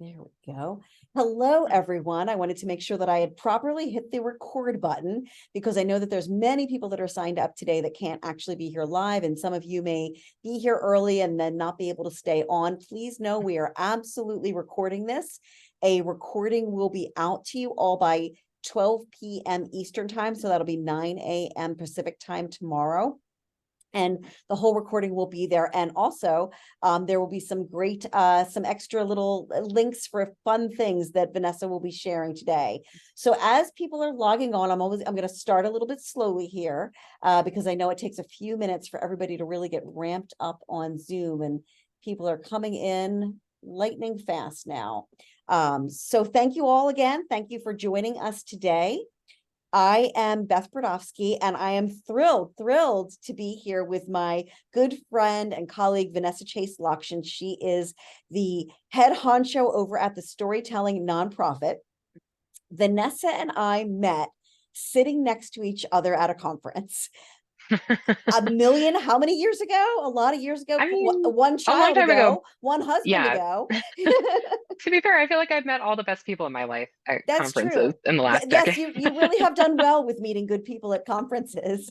There we go. Hello, everyone. I wanted to make sure that I had properly hit the record button because I know that there's many people that are signed up today that can't actually be here live, and some of you may be here early and then not be able to stay on. Please know we are absolutely recording this. A recording will be out to you all by 12 p.m. Eastern time, so that'll be 9 a.m. Pacific time tomorrow. And the whole recording will be there. And also there will be some great, some extra little links for fun things that Vanessa will be sharing today. So as people are logging on, I'm going to start a little bit slowly here because I know it takes a few minutes for everybody to really get ramped up on Zoom, and people are coming in lightning fast now. So thank you all again. Thank you for joining us today. I am Beth Brodowski, and I am thrilled to be here with my good friend and colleague, Vanessa Chase Lokshin. She is the head honcho over at the Storytelling Nonprofit. Vanessa and I met sitting next to each other at a conference. How many years ago? A lot of years ago. I mean, One a long child time ago. ago, one husband Yeah. ago. To be fair, I feel like I've met all the best people in my life at That's conferences true. in the last Yes, decade. you really have done well with meeting good people at conferences.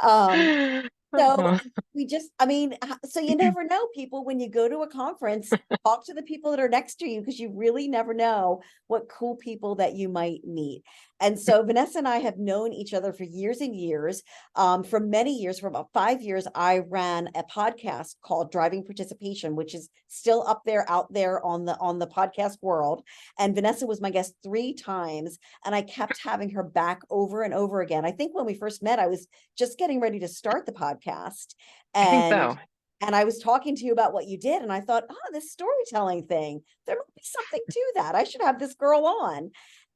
um, So we just, I mean, so you never know, people, when you go to a conference, talk to the people that are next to you, because you really never know what cool people that you might meet. And so Vanessa and I have known each other for years and years. For many years, for about 5 years, I ran a podcast called Driving Participation, which is still up there, out there on the podcast world. And Vanessa was my guest 3 times, and I kept having her back over and over again. I think when we first met, I was just getting ready to start the podcast, I think and so. I was talking to you about what you did, and I thought, oh, this storytelling thing, there might be something to that. I should have this girl on.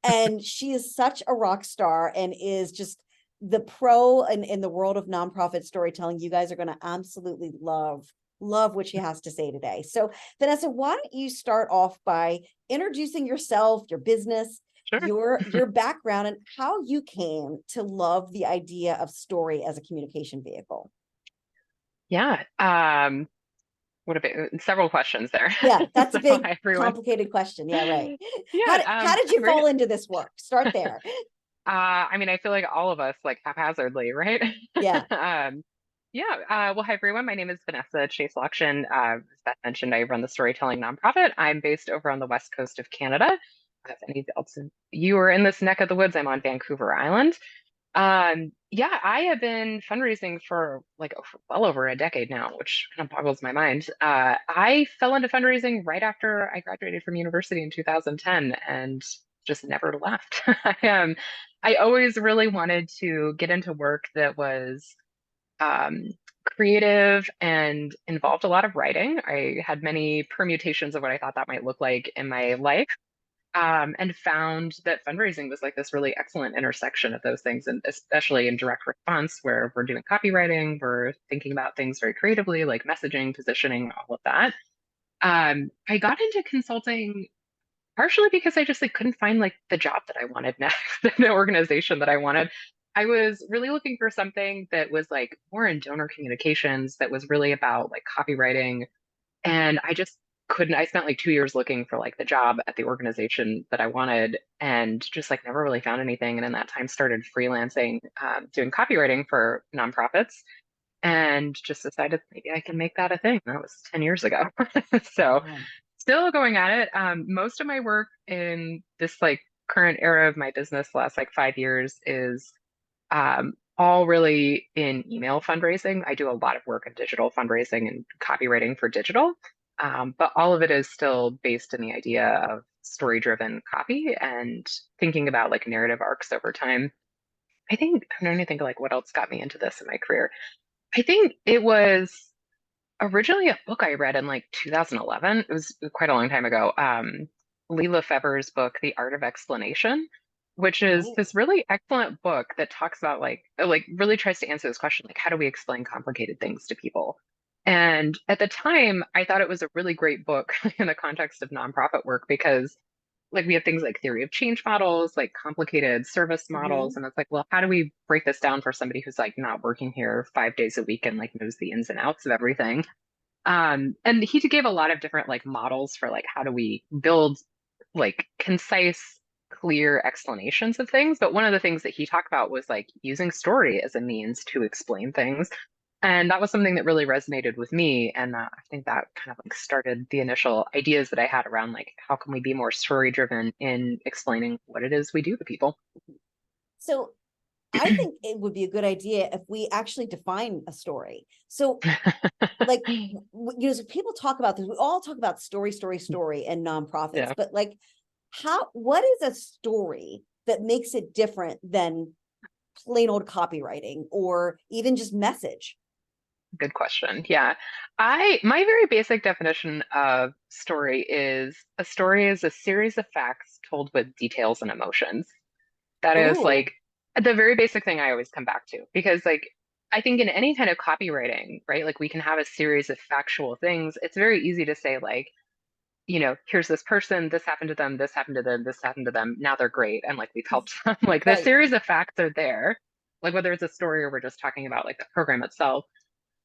And she is such a rock star and is just the pro in the world of nonprofit storytelling. You guys are going to absolutely love what she has to say today. So Vanessa, why don't you start off by introducing yourself, your business, Sure. your background, and how you came to love the idea of story as a communication vehicle. Yeah. What about several questions there? Yeah, that's a So big hi, everyone. complicated question. Yeah, right. How Yeah. did you Great. fall into this work? Start there. I mean, I feel like all of us like haphazardly, right? Yeah. Um, yeah. Well, hi, everyone. My name is Vanessa Chase Lokshin. As Beth mentioned, I run the Storytelling Nonprofit. I'm based over on the west coast of Canada. If any else you are in this neck of the woods, I'm on Vancouver Island. Yeah, I have been fundraising for like well over a decade now, which kind of boggles my mind. I fell into fundraising right after I graduated from university in 2010 and just never left. I always really wanted to get into work that was um, creative and involved a lot of writing. I had many permutations of what I thought that might look like in my life, and found that fundraising was like this really excellent intersection of those things, and especially in direct response, where we're doing copywriting, we're thinking about things very creatively, like messaging, positioning, all of that. I got into consulting partially because I just like couldn't find like the job that I wanted next, the organization that I wanted. I was really looking for something that was like more in donor communications, that was really about like copywriting, and I just couldn't. I spent like 2 years looking for like the job at the organization that I wanted, and just like never really found anything. And in that time, started freelancing, doing copywriting for nonprofits, and just decided maybe I can make that a thing. That was 10 years ago. So Wow. still going at it. Most of my work in this like current era of my business, the last like 5 years, is all really in email fundraising. I do a lot of work in digital fundraising and copywriting for digital, but all of it is still based in the idea of story-driven copy and thinking about like narrative arcs over time. I'm trying to think like what else got me into this in my career. I think it was originally a book I read in like 2011. It was quite a long time ago. Lee Lefebvre's book, The Art of Explanation, which is Oh, this really excellent book that talks about like really tries to answer this question, like how do we explain complicated things to people? And at the time, I thought it was a really great book in the context of nonprofit work because like we have things like theory of change models, like complicated service models. mhm. And it's like, well, how do we break this down for somebody who's like not working here 5 days a week and like knows the ins and outs of everything? And he gave a lot of different like models for like how do we build like concise, clear explanations of things. But one of the things that he talked about was like using story as a means to explain things. And that was something that really resonated with me. And I think that kind of like started the initial ideas that I had around like how can we be more story driven in explaining what it is we do to people. So I think it would be a good idea if we actually define a story. So like, so people talk about this, we all talk about story in nonprofits, Yeah, but like what is a story that makes it different than plain old copywriting or even just message? good question. Yeah. My very basic definition of story is a series of facts told with details and emotions. That is Ooh, like the very basic thing I always come back to because like I think in any kind of copywriting, right? Like we can have a series of factual things. It's very easy to say like, here's this person, this happened to them, this happened to them, this happened to them. Now they're great and like we've helped them. Like the right. series of facts are there. Like whether it's a story or we're just talking about like the program itself.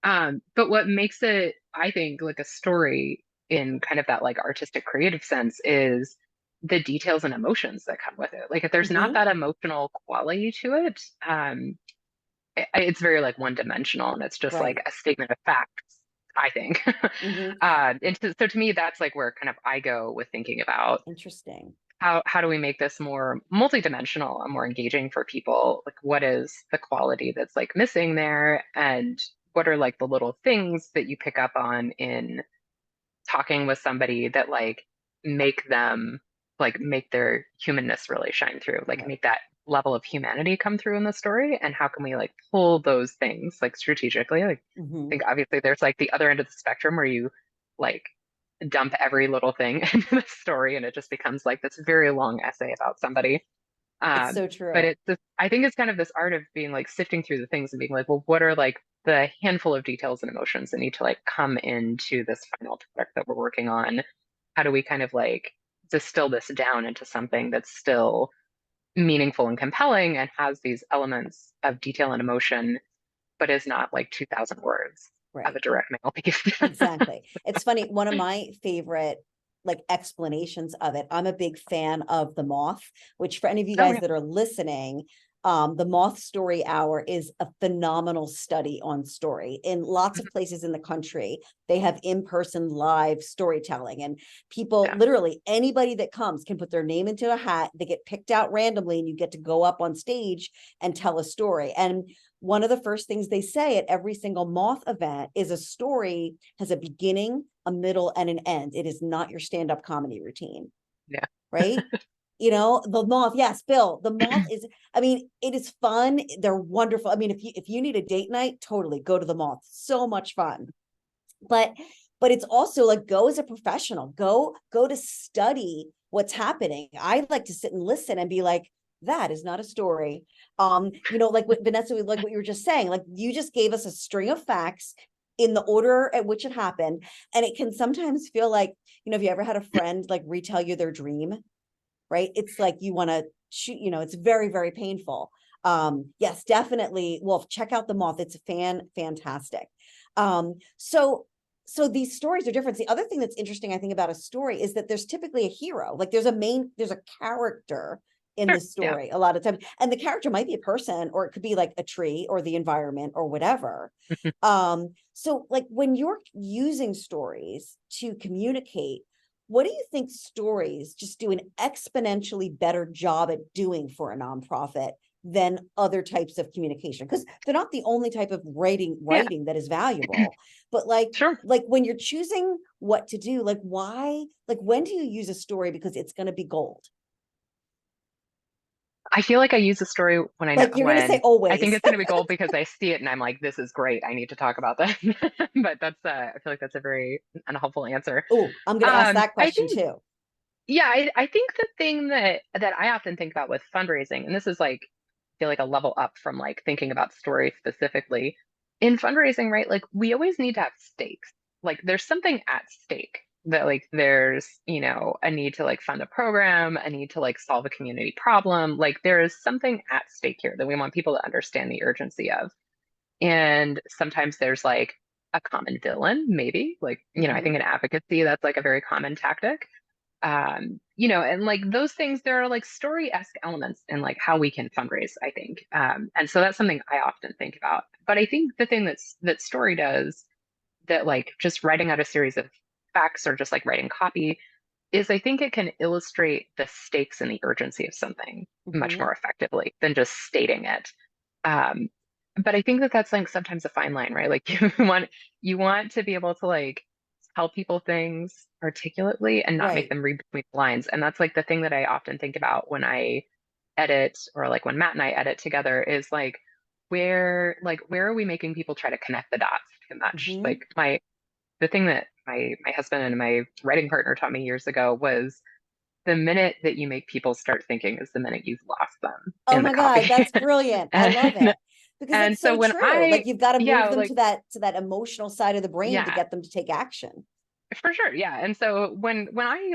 But what makes it, I think, like a story in kind of that like artistic creative sense is the details and emotions that come with it. Like if there's not Hmm. that emotional quality to it, it's very like one dimensional and it's just Right. like a statement of facts, I think. Hmm. So to me, that's like where kind of I go with thinking about Interesting. how do we make this more multidimensional and more engaging for people? Like, what is the quality that's like missing there? And what are like the little things that you pick up on in talking with somebody that like make them like make their humanness really shine through, like Right. make that level of humanity come through in the story? And how can we like pull those things like strategically? Like, I Hmm. think obviously there's like the other end of the spectrum where you like dump every little thing into the story and it just becomes like this very long essay about somebody. It's Um, so but true. it's this, I think it's kind of this art of being like sifting through the things and being like, well, what are like the handful of details and emotions that need to like come into this final product that we're working on? How do we kind of like distill this down into something that's still meaningful and compelling and has these elements of detail and emotion, but is not like 2,000 words of Right. a direct mail piece? Exactly. It's funny. One of my favorite like explanations of it, I'm a big fan of The Moth, which for any of you Oh, guys yeah. that are listening, the Moth Story Hour is a phenomenal study on story. In lots of places in the country, they have in-person live storytelling, and people, Yeah. literally anybody that comes can put their name into a hat. They get picked out randomly, and you get to go up on stage and tell a story. And one of the first things they say at every single Moth event is a story has a beginning, a middle, and an end. It is not your stand-up comedy routine, Yeah. right? The Moth, yes, Bill, the Moth is, I mean, it is fun. They're wonderful. I mean, if you need a date night, totally go to the Moth. So much fun. But it's also like go as a professional, go to study what's happening. I like to sit and listen and be like, that is not a story. Like what Vanessa, like what you were just saying, like you just gave us a string of facts in the order at which it happened. And it can sometimes feel like, if you ever had a friend like retell you their dream, right? It's like you want to shoot, it's very, very painful. Yes, definitely. Well, check out The Moth. It's fantastic. So these stories are different. The other thing that's interesting, I think, about a story is that there's typically a hero. Like there's a character in Sure. the Yeah. story a lot of times. And the character might be a person, or it could be like a tree or the environment or whatever. So like when you're using stories to communicate, what do you think stories just do an exponentially better job at doing for a nonprofit than other types of communication? Because they're not the only type of writing Yeah. that is valuable. But like Sure. when you're choosing what to do, like why, like when do you use a story because it's going to be gold? I feel like I use a story when Like you're going to say when I think always. it's going to be gold because I see it and I'm like, this is great. I need to talk about that. But I feel like that's a very unhelpful answer. Oh, I'm going to ask that I question think, too. yeah, I think the thing that I often think about with fundraising, and this is like, I feel like a level up from like thinking about story specifically in fundraising, right? Like we always need to have stakes. Like there's something at stake that like there's, a need to like fund a program, a need to like solve a community problem. Like there is something at stake here that we want people to understand the urgency of. And sometimes there's like a common villain, maybe. Like, I Hmm. think in advocacy, that's like a very common tactic. And like those things, there are like story-esque elements in like how we can fundraise, I think. And so that's something I often think about. But I think the thing that story does that like just writing out a series of facts or just like writing copy is I think it can illustrate the stakes and the urgency of something much Hmm. more effectively than just stating it. Um, but I think that that's like sometimes a fine line, right? Like you want to be able to like tell people things articulately and not make Right. them read between the lines. And that's like the thing that I often think about when I edit or like when Matt and I edit together is like where are we making people try to connect the dots too much? Hmm. Like the thing that my husband and my writing partner taught me years ago was the minute that you make people start thinking is the minute you've lost them Oh in the my God, copy. that's brilliant. I love And it. Because and it's so so when true. Like I you've got to move yeah, them like to that emotional side of the brain to yeah, get them to take action. for sure. Yeah. And so when I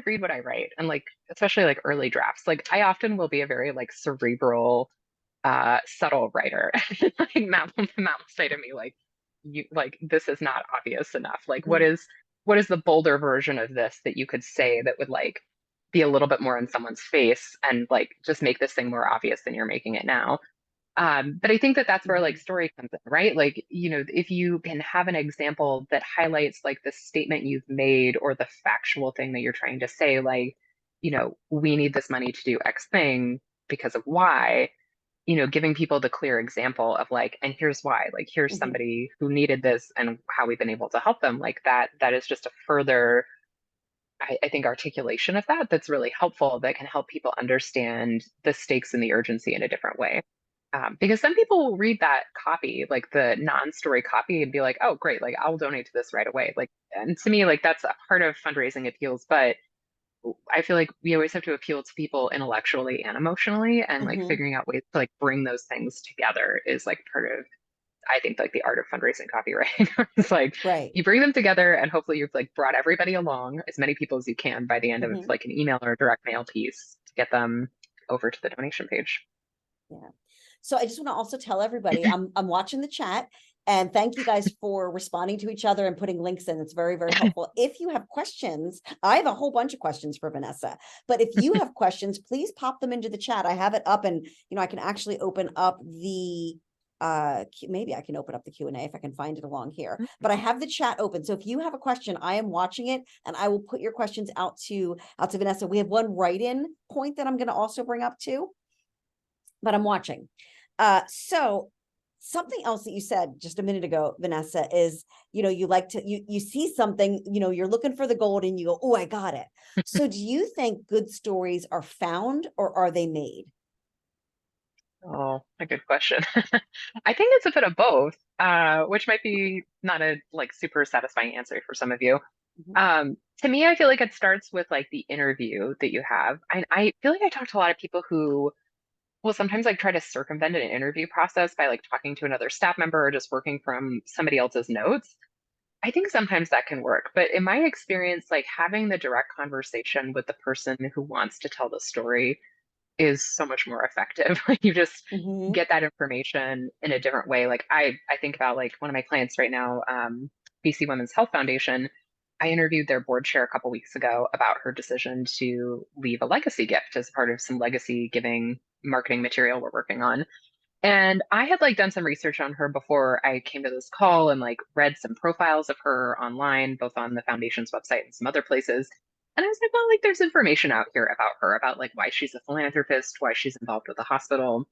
read what I write and like especially like early drafts, like I often will be a very like cerebral subtle writer. Like Matt will say to me like you like this is not obvious enough. Like Hmm. what is the bolder version of this that you could say that would like be a little bit more in someone's face and like just make this thing more obvious than you're making it now. But I think that that's where like Hmm. story comes in, right? Like, if you can have an example that highlights like the statement you've made or the factual thing that you're trying to say, like, we need this money to do X thing because of Y, giving people the clear example of like, and here's why, like, here's Hmm. somebody who needed this and how we've been able to help them. Like that is just a further, I think, articulation of that's really helpful that can help people understand the stakes and the urgency in a different way. Because some people will read that copy, like the non-story copy, and be like, "Oh, great! Like I'll donate to this right away." Like, and to me, like that's a part of fundraising appeals, but I feel like we always have to appeal to people intellectually and emotionally, and like Hmm. figuring out ways to like bring those things together is like part of, I think, like the art of fundraising copywriting. It's like Right. you bring them together and hopefully you've like brought everybody along, as many people as you can by the end of Hmm. like an email or a direct mail piece to get them over to the donation page. Yeah. So I just want to also tell everybody I'm watching the chat, and thank you guys for responding to each other and putting links in. It's very, very helpful. If you have questions, I have a whole bunch of questions for Vanessa, but if you have questions, please pop them into the chat. I have it up, and I can actually open up the maybe I can open up the Q&A if I can find it along here. But I have the chat open. So if you have a question, I am watching it and I will put your questions out to Vanessa. We have one write-in point that I'm going to also bring up too, but I'm watching. So something else that you said just a minute ago, Vanessa, is you like to you see something, you're looking for the gold and you go, oh, I got it. So do you think good stories are found or are they made? Oh, a good question. I think it's a bit of both, which might be not a like super satisfying answer for some of you. Mhm. To me, I feel like it starts with like the interview that you have. I feel like I talk to a lot of people who will sometimes like try to circumvent an interview process by like talking to another staff member or just working from somebody else's notes. I think sometimes that can work, but in my experience, like having the direct conversation with the person who wants to tell the story is so much more effective. Like you just Mhm. get that information in a different way. Like I think about like one of my clients right now, BC Women's Health Foundation. I interviewed their board chair a couple weeks ago about her decision to leave a legacy gift as part of some legacy giving marketing material we're working on. And I had like done some research on her before I came to this call and like read some profiles of her online, both on the foundation's website and some other places. And I was like, well, like there's information out here about her, about like why she's a philanthropist, why she's involved with the hospital,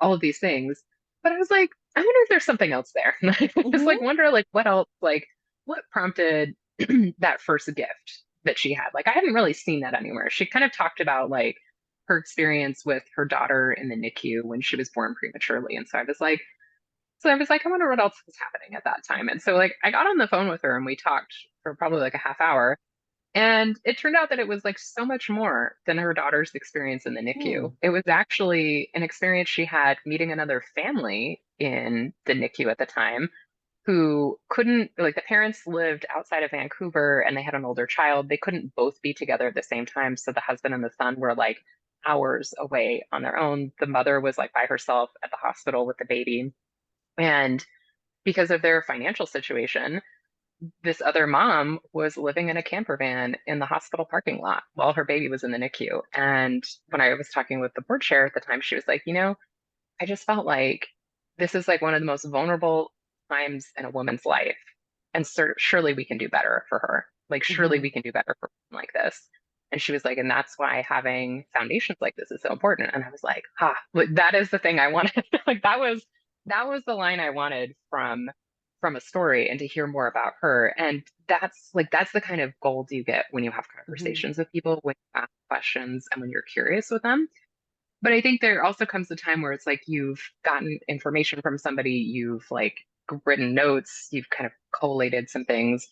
all of these things. But I was like, I wonder if there's something else there. And I just like Mhm. wonder like what else, like what prompted that first gift that she had. Like I hadn't really seen that anywhere. She kind of talked about like her experience with her daughter in the NICU when she was born prematurely. And so I was like, I wonder what else was happening at that time. And so like I got on the phone with her and we talked for probably like a half hour. And it turned out that it was like so much more than her daughter's experience in the NICU. Hmm. It was actually an experience she had meeting another family in the NICU at the time who couldn't, like, the parents lived outside of Vancouver and they had an older child. They couldn't both be together at the same time. So the husband and the son were like hours away on their own. The mother was like by herself at the hospital with the baby. And because of their financial situation, this other mom was living in a camper van in the hospital parking lot while her baby was in the NICU. And when I was talking with the board chair at the time, she was like, I just felt like this is like one of the most vulnerable times in a woman's life. And surely we can do better for her. Like, surely we Mhm. can do better for women like this. And she was like, and that's why having foundations like this is so important. And I was like, like, that is the thing I wanted. Like that was the line I wanted from a story, and to hear more about her. And that's the kind of gold you get when you have Mhm. conversations with people, when you ask questions and when you're curious with them. But I think there also comes a time where it's like you've gotten information from somebody, you've like written notes, you've kind of collated some things,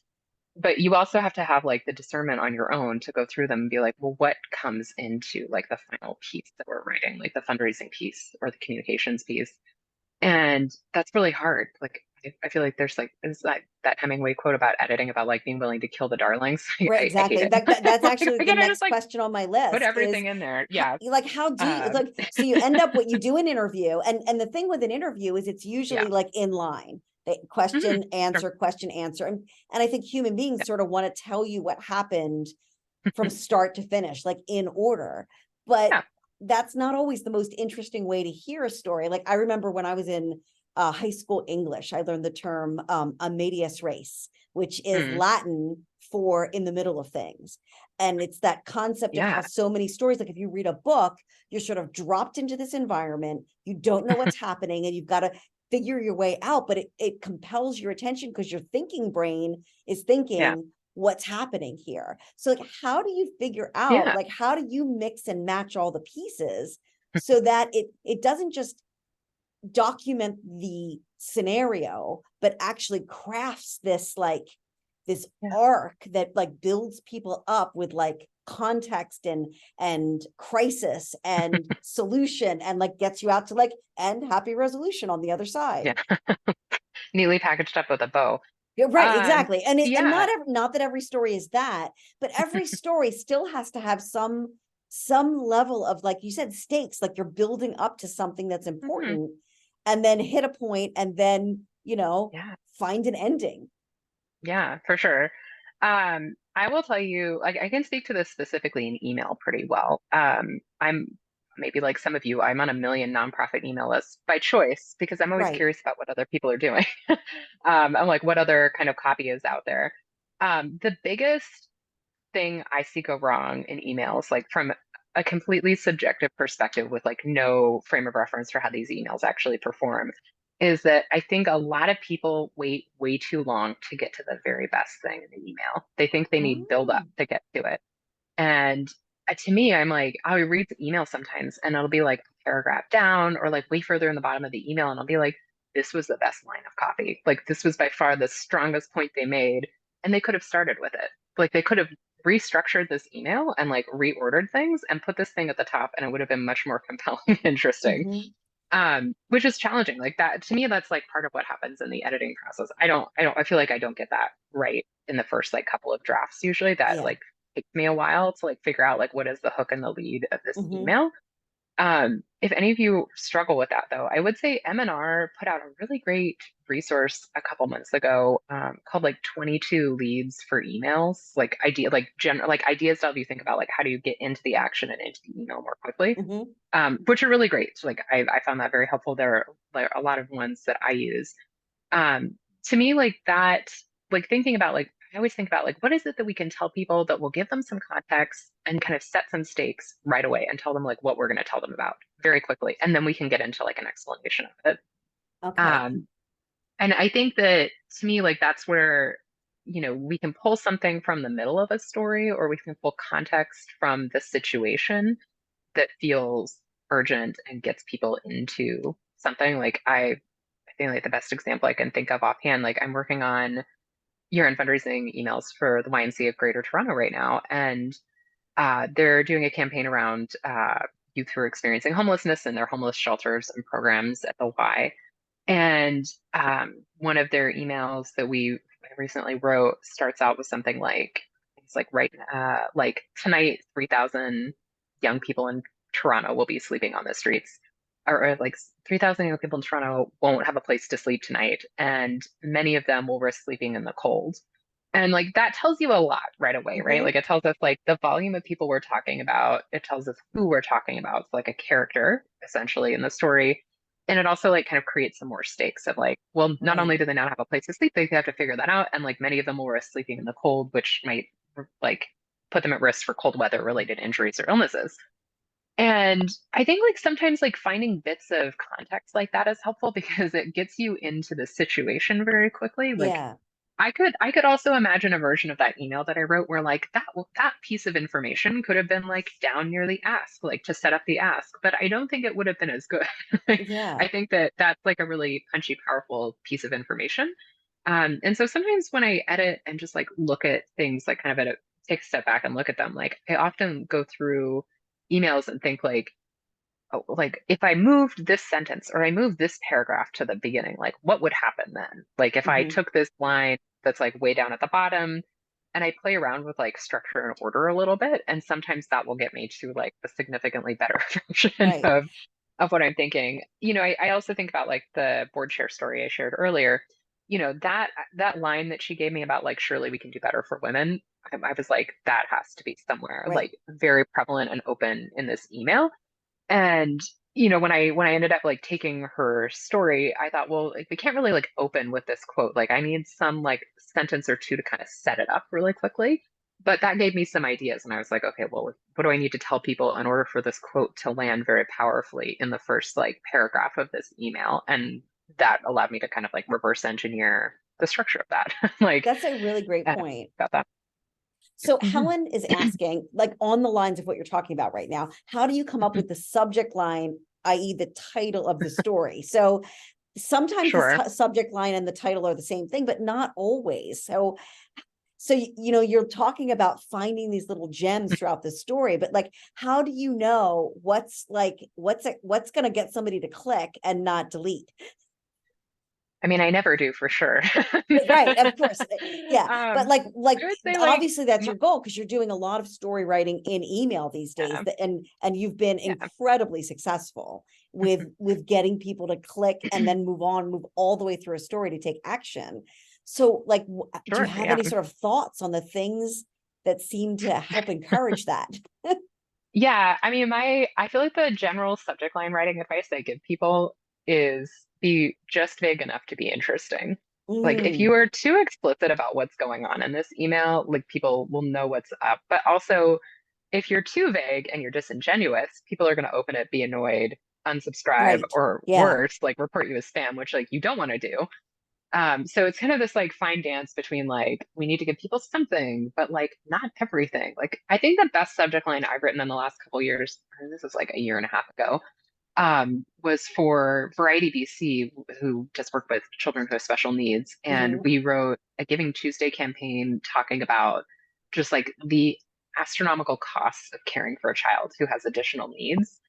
but you also have to have like the discernment on your own to go through them and be like, well, what comes into like the final piece that we're writing, like the fundraising piece or the communications piece. And that's really hard. Like I feel like there's like is that Hemingway quote about editing, about like being willing to kill the darlings. Right, I hate exactly. it. That's Like, actually I the gotta just next like question on my put list is everything in there. how, Yeah. like, how do you Um, like, so you end up, what you do an interview, and the thing with an interview is it's yeah. usually like in line, they Mhm. Sure. question, answer. And I think human beings Yeah. sort of want to tell you what happened from start to finish, like in order. But Yeah. that's not always the most interesting way to hear a story. Like I remember when I was in high school English, I learned the term a medias res, which is Mm. Latin for in the middle of things. And it's that concept of how Yeah. so many stories, like if you read a book, you're sort of dropped into this environment, you don't know what's happening, and you've got to figure your way out, but it compels your attention because your thinking brain is Yeah. thinking, what's happening here? So like, how do you figure out, Yeah. like, how do you mix and match all the pieces so that it doesn't just document the scenario, but actually crafts this like this Yeah. arc that like builds people up with like context and crisis and solution, and like gets you out to like end happy resolution on the other side. Yeah. Neatly packaged up with a bow. Yeah, right, exactly. And Yeah. not that every story is that, but every story still has to have some level of, like you said, stakes, like you're building up to something that's Mhm. important, and then hit a point, and then, Yeah. find an ending. Yeah, for sure. I will tell you, like, I can speak to this specifically in email pretty well. I'm maybe like some of you, I'm on a million nonprofit email lists by choice because I'm always Right. curious about what other people are doing. I'm like, what other kind of copy is out there? The biggest thing I see go wrong in emails, like from a completely subjective perspective with like no frame of reference for how these emails actually perform, is that I think a lot of people wait way too long to get to the very best thing in the email. They think they need build up Oh. to get to it. And to me, I'm like, I'll read the email sometimes and it'll be like a paragraph down or like way further in the bottom of the email. And I'll be like, this was the best line of copy. Like, this was by far the strongest point they made. And they could have started with it. Like, they could have restructured this email and like reordered things and put this thing at the top, and it would have been much more compelling and interesting. Mhm. Which is challenging. Like, that to me, that's like part of what happens in the editing process. I feel like I don't get that right in the first like couple of drafts usually. That Yeah. like takes me a while to like figure out like what is the hook and the lead of this Mhm. email. If any of you struggle with that though, I would say M&R put out a really great resource a couple months ago, called like 22 leads for emails, like ideas to help you think about like how do you get into the action and into the email more quickly, Mhm. which are really great. So like I found that very helpful. There are a lot of ones that I use. To me, like that, like thinking about like I always think about like what is it that we can tell people that will give them some context and kind of set some stakes right away and tell them like what we're going to tell them about very quickly, and then we can get into like an explanation of it. Okay. Um, and I think that to me, like that's where we can pull something from the middle of a story, or we can pull context from the situation that feels urgent and gets people into something. Like I think like the best example I can think of offhand, like I'm working on year-end fundraising emails for the YMCA of Greater Toronto right now, and they're doing a campaign around youth who are experiencing homelessness in their homeless shelters and programs at the Y. And one of their emails that we recently wrote starts out with something like, it's like like tonight, 3,000 young people in Toronto will be sleeping on the streets. or like 3,000 young people in Toronto won't have a place to sleep tonight, and many of them will risk sleeping in the cold. And like that tells you a lot right away, right? Hmm. Like it tells us like the volume of people we're talking about. It tells us who we're talking about. It's like a character essentially in the story. And it also like kind of creates some more stakes of like, well, not Right. only do they not have a place to sleep, they have to figure that out. And like many of them will risk sleeping in the cold, which might like put them at risk for cold weather related injuries or illnesses. And I think like sometimes like finding bits of context like that is helpful because it gets you into the situation very quickly. Like Yeah. I could also imagine a version of that email that I wrote where like that piece of information could have been like down near the ask, like to set up the ask, but I don't think it would have been as good. Like, Yeah. I think that that's like a really punchy, powerful piece of information. And so sometimes when I edit and just like look at things like kind of take a step back and look at them, like I often go through emails and think like, oh, like if I moved this sentence or I moved this paragraph to the beginning, like what would happen then? Like if I Hmm. took this line that's like way down at the bottom and I play around with like structure and order a little bit, and sometimes that will get me to like a significantly better version Right. of what I'm thinking. I also think about like the board share story I shared earlier. That line that she gave me about like surely we can do better for women. I was like, that has to be somewhere Right. like very prevalent and open in this email. And when I ended up like taking her story, I thought, well, like we can't really like open with this quote. Like I need some like sentence or two to kind of set it up really quickly. But that gave me some ideas, and I was like, okay, well, what do I need to tell people in order for this quote to land very powerfully in the first like paragraph of this email? And that allowed me to kind of like reverse engineer the structure of that. Like, That's a really great point. got that. So Mhm. Helen is asking, like on the lines of what you're talking about right now, how do you come up with the subject line, i.e., the title of the story? So sometimes the Sure. subject line and the title are the same thing, but not always. So you're talking about finding these little gems throughout the story, but like, how do you know what's going to get somebody to click and not delete? I mean, I never do for sure. Right, of course. Yeah. But Um, like I would say like, obviously that's m- your goal because you're doing a lot of story writing in email these days yeah, and you've been yeah, incredibly successful with getting people to click and then move all the way through a story to take action. So like do you sure, have yeah. any sort of thoughts on the things that seem to help encourage that? Yeah, I mean, I feel like the general subject line writing advice I give people is be just vague enough to be interesting. Like, if Mm, you are too explicit about what's going on in this email, like people will know what's up. But also, if you're too vague and you're disingenuous, people are going to open it, be annoyed, unsubscribe, right. or Yeah. worse, like report you as spam, which like you don't want to do. So it's kind of this like fine dance between like we need to give people something, but like not everything. Like I think the best subject line I've written in the last couple of years, and this is like a year and a half ago, was for Variety BC, who just work with children who have special needs, and Hmm. we wrote a Giving Tuesday campaign talking about just like the astronomical costs of caring for a child who has additional needs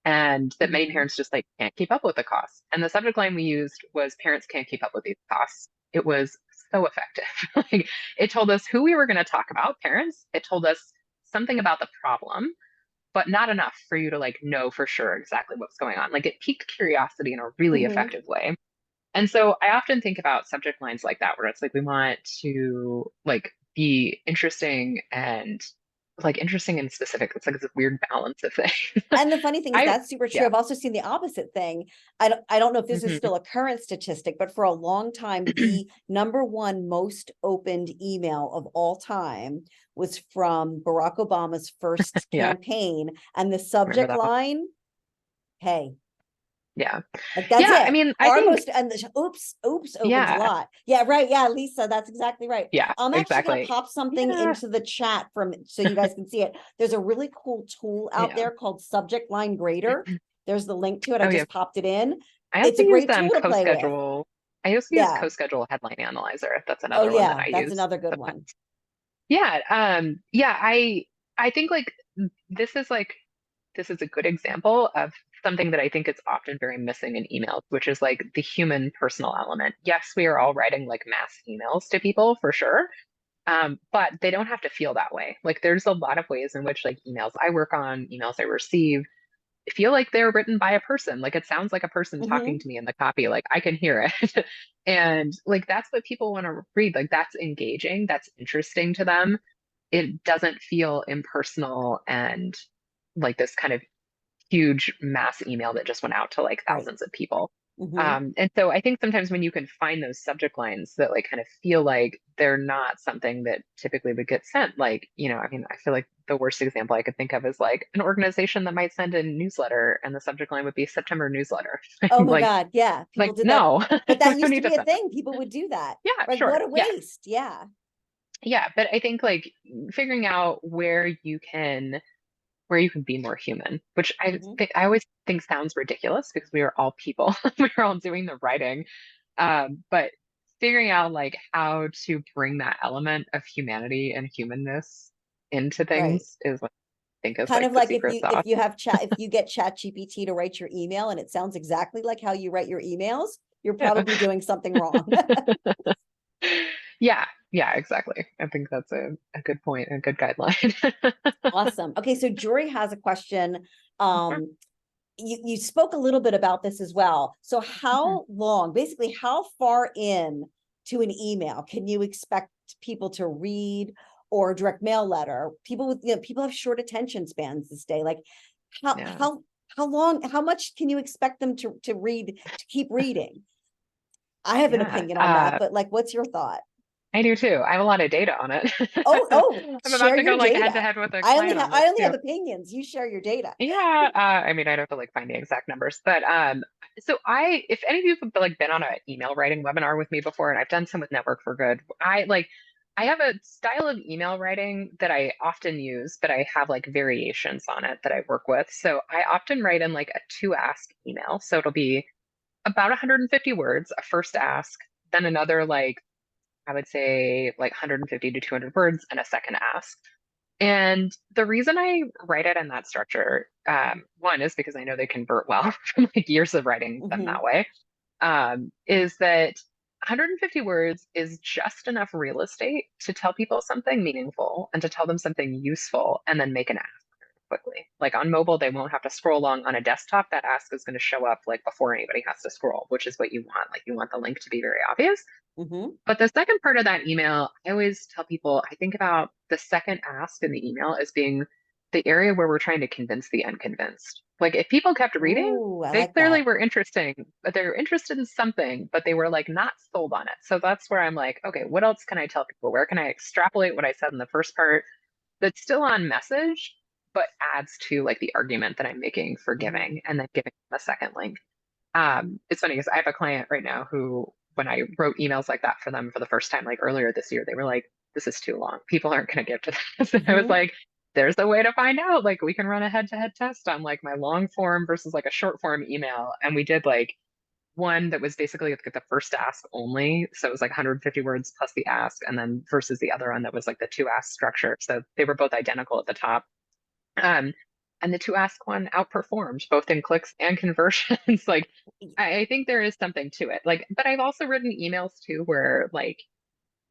and that many Hmm. parents just like can't keep up with the costs. And the subject line we used was parents can't keep up with these costs. It was so effective. Like it told us who we were going to talk about, parents. It told us something about the problem, but not enough for you to like know for sure exactly what's going on. Like it piqued curiosity in a really Hmm. effective way. And so I often think about subject lines like that, where it's like we want to like be interesting and like interesting and specific. It's like this weird balance of things. And the funny thing is I that's super true. yeah. I've also seen the opposite thing. I don't know if this is Mhm. still a current statistic, but for a long time, the number one most opened email of all time was from Barack Obama's first Yeah, campaign, and the remember subject that one. line, hey, Yeah. like that's Yeah, I it. mean, I Our think most and oops opens a yeah. lot. Yeah, right. Yeah, Lisa, that's exactly right. Yeah, I'm actually gonna exactly. pop something Yeah. into the chat from so you guys can see it. There's a really cool tool out Yeah. there called Subject Line Grader. There's the link to it. I Oh yeah. just popped it in. I It's also a use great tool to play with. co-schedule. I also use Yeah. co-schedule headline analyzer. That's Oh another one that yeah, I that's use another good sometimes. one. Yeah, I think like this is like this is a good example of something that I think is often very missing in emails, which is like the human personal element. Yes, we are all writing like mass emails to people for sure. But they don't have to feel that way. Like there's a lot of ways in which like emails I work on, emails I receive, feel like they're written by a person. Like it sounds like a person talking Hmm. to me in the copy. Like I can hear it. And like that's what people want to read. Like that's engaging, that's interesting to them. It doesn't feel impersonal and like this kind of huge mass email that just went out to like Right. thousands of people. Hmm. And so I think sometimes when you can find those subject lines that like kind of feel like they're not something that typically would get sent, like, I mean, I feel like the worst example I could think of is like an organization that might send a newsletter and the subject line would be September newsletter. Oh my like, God. Yeah. People like, did that. no, But we that don't used to need to be a send that. thing. People would do that. Yeah, Like, what sure. a Yeah. waste. Yeah. Yeah. But I think like figuring out where you can be more human, which Hmm. I always think sounds ridiculous because we are all people. We're all doing the writing. But figuring out like how to bring that element of humanity and humanness into Right. things is what I think is Kind like of the like secret sauce. if you get Chat GPT to write your email and it sounds exactly like how you write your emails, you're Yeah. probably doing something wrong. Yeah. Yeah, exactly. I think that's a good point, a good guideline. Awesome. Okay, so Jory has a question. Sure. You spoke a little bit about this as well. So Mhm. how long, basically, how far in to an email can you expect people to read, or a direct mail letter? People with, people have short attention spans this day. Like how Yeah. how how long, how much can you expect them to read, to keep reading? I have an Yeah. opinion on that, but like, what's your thought? I do too. I have a lot of data on it. Oh, I'm about share to go your like head to data. head with a client on I this only too. have opinions. You share your data. Yeah, I mean, I'd have to like find the exact numbers, but so if any of you have like been on an email writing webinar with me before, and I've done some with Network for Good, I have a style of email writing that I often use, but I have like variations on it that I work with. So I often write in like a to ask email, so it'll be about 150 words, a first ask, then another like I would say like 150 to 200 words, and a second ask. And the reason I write it in that structure, one is because I know they convert well from like years of writing them Hmm. that way, is that 150 words is just enough real estate to tell people something meaningful and to tell them something useful and then make an ask quickly. Like on mobile, they won't have to scroll along. On a desktop, that ask is going to show up like before anybody has to scroll, which is what you want. Like you want the link to be very obvious. Hmm. But the second part of that email, I always tell people, I think about the second ask in the email as being the area where we're trying to convince the unconvinced. Like if people kept reading, Ooh, I they like clearly that. were interesting, but they were interested in something, but they were like not sold on it. So that's where I'm like, okay, what else can I tell people? Where can I extrapolate what I said in the first part that's still on message, but adds to like the argument that I'm making for Mhm. giving and then giving them a second link. It's funny because I have a client right now who, when I wrote emails like that for them for the first time, like earlier this year, they were like, this is too long. People aren't going to get to this. And I was Mhm. like, there's a way to find out. Like, we can run a head to head test on like my long form versus like a short form email. And we did like one that was basically like the first ask only. So it was like 150 words plus the ask, and then versus the other one that was like the two ask structure. So they were both identical at the top. Um, and the to ask one outperformed both in clicks and conversions. Like, I think there is something to it. Like, but I've also written emails too where like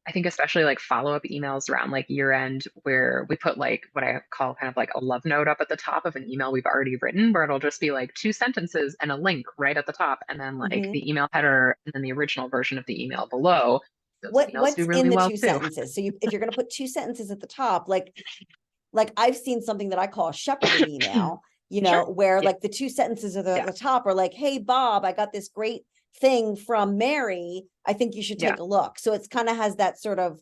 I think especially like follow-up emails around like year end where we put like what I call kind of like a love note up at the top of an email we've already written, where it'll just be like two sentences and a link right at the top, and then like Mhm. the email header and then the original version of the email below. Those emails What's do in really the well two too. sentences? So if you're going to put two sentences at the top, like I've seen something that I call a shepherded email, Sure. where Yeah. like the two sentences at Yeah. the top are like, "Hey Bob, I got this great thing from Mary. I think you should Yeah. take a look." So it's kind of has that sort of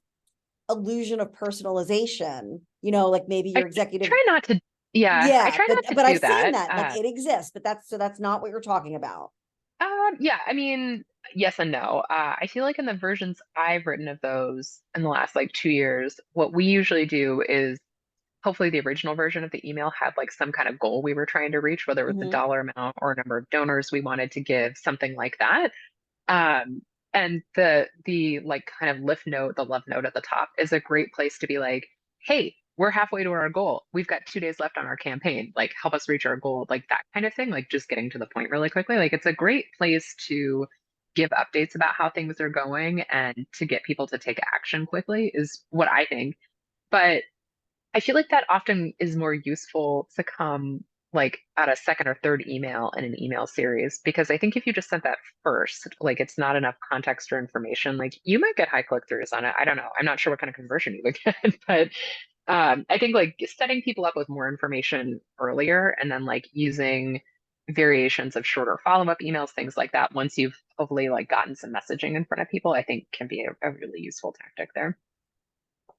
illusion of personalization, like maybe I your executive. try not to, yeah, I Yeah, try not to but do I've seen that. that, like it exists, but that's not what you're talking about. Yeah, I mean, yes and no. I feel like in the versions I've written of those in the last like 2 years, what we usually do is hopefully the original version of the email had like some kind of goal we were trying to reach, whether it was the Hmm. dollar amount or number of donors we wanted to give, something like that. Um, and the like kind of lift note, the love note at the top is a great place to be like, hey, we're halfway to our goal. We've got 2 days left on our campaign. Like, help us reach our goal, like that kind of thing. Like, just getting to the point really quickly. Like, it's a great place to give updates about how things are going and to get people to take action quickly, is what I think. But I feel like that often is more useful to come like at a second or third email in an email series, because I think if you just sent that first, like it's not enough context or information, like you might get high click-throughs on it. I don't know. I'm not sure what kind of conversion you would get, but I think like setting people up with more information earlier and then like using variations of shorter follow-up emails, things like that, once you've hopefully like gotten some messaging in front of people, I think can be a really useful tactic there.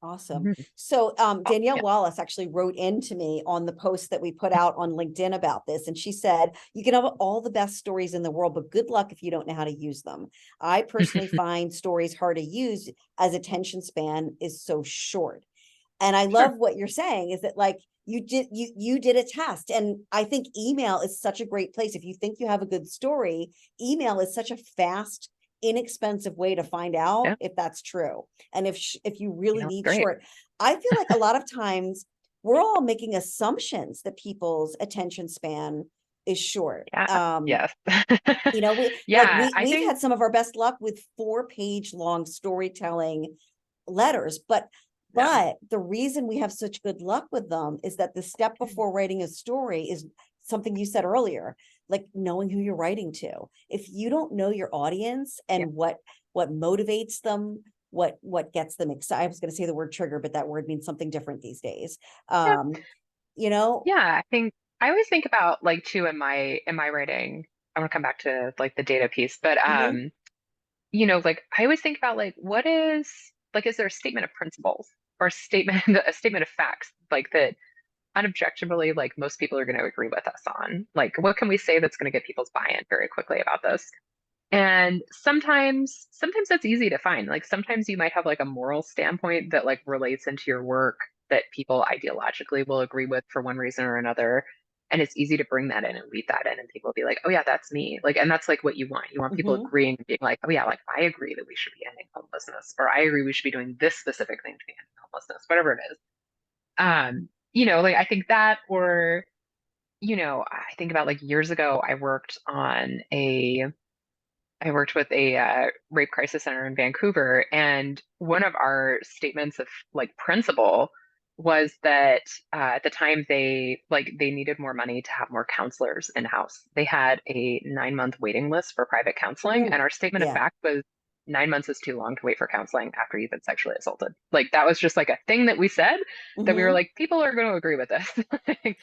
Awesome. Mhm. So Oh, Danielle yeah. Wallace actually wrote into me on the post that we put out on LinkedIn about this. And she said, you can have all the best stories in the world, but good luck if you don't know how to use them. I personally find stories hard to use as attention span is so short. And I Sure. love what you're saying is that like you did a test. And I think email is such a great place. If you think you have a good story, email is such a fast, inexpensive way to find out Yeah. if that's true. And if you really Email's need great. short, I feel like a lot of times we're all making assumptions that people's attention span is short. Yeah. Yes. You know, we like Yeah, I we've think, had some of our best luck with 4-page long storytelling letters, yeah. but the reason we have such good luck with them is that the step before writing a story is something you said earlier, like knowing who you're writing to. If you don't know your audience Yeah. and what motivates them, what gets them excited. I was going to say the word trigger, but that word means something different these days. Yeah. Um, you know, Yeah. I think I always think about like too in my writing. I want to come back to like the data piece, but mhm, like I always think about like what is like is there a statement of principles or a statement a statement of facts like that unobjectively like most people are going to agree with us on? Like what can we say that's going to get people's buy-in very quickly about this? And sometimes that's easy to find. Like sometimes you might have like a moral standpoint that like relates into your work that people ideologically will agree with for one reason or another. And it's easy to bring that in and weave that in, and people will be like, oh yeah, that's me. Like, and that's like what you want. You want people mhm, agreeing and being like, oh yeah, like I agree that we should be ending homelessness, or I agree we should be doing this specific thing to be ending homelessness, whatever it is. Like I think that, or I think about like years ago, I worked with a rape crisis center in Vancouver, and one of our statements of like principle was that at the time they needed more money to have more counselors in house. They had a 9-month waiting list for private counseling, and ooh, our statement of yeah, fact was 9 months is too long to wait for counseling after you've been sexually assaulted. Like that was just like a thing that we said that we were mhm, like, people are going to agree with this.